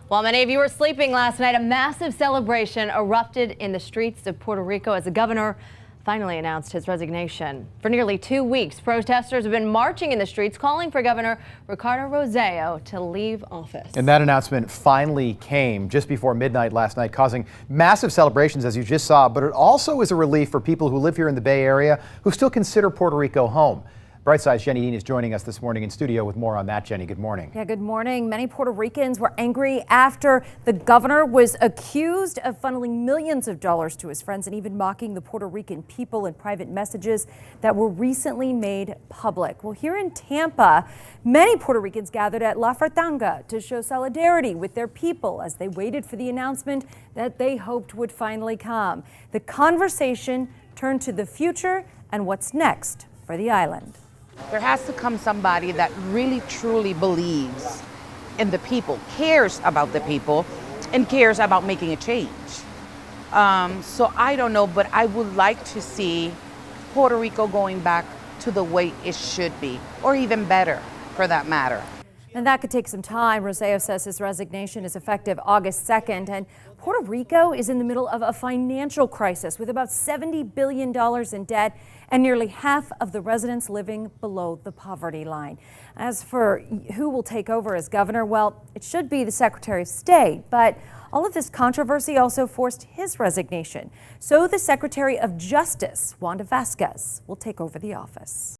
While many of you were sleeping last night, a massive celebration erupted in the streets of Puerto Rico as the governor finally announced his resignation. For nearly 2 weeks, protesters have been marching in the streets calling for Governor Ricardo Rosselló to leave office. And that announcement finally came just before midnight last night, causing massive celebrations, as you just saw. But it also is a relief for people who live here in the Bay Area who still consider Puerto Rico home. Brightside's Jenny Dean is joining us this morning in studio with more on that. Jenny, good morning. Yeah, good morning. Many Puerto Ricans were angry after the governor was accused of funneling millions of dollars to his friends and even mocking the Puerto Rican people in private messages that were recently made public. Well, here in Tampa, many Puerto Ricans gathered at La Fratanga to show solidarity with their people as they waited for the announcement that they hoped would finally come. The conversation turned to the future and what's next for the island. There has to come somebody that really truly believes in the people, cares about the people, and cares about making a change. So I don't know, but I would like to see Puerto Rico going back to the way it should be, or even better for that matter. And that could take some time. Rosselló says his resignation is effective August 2nd. And Puerto Rico is in the middle of a financial crisis with about $70 billion in debt and nearly half of the residents living below the poverty line. As for who will take over as governor, well, it should be the Secretary of State. But all of this controversy also forced his resignation. So the Secretary of Justice, Wanda Vasquez, will take over the office.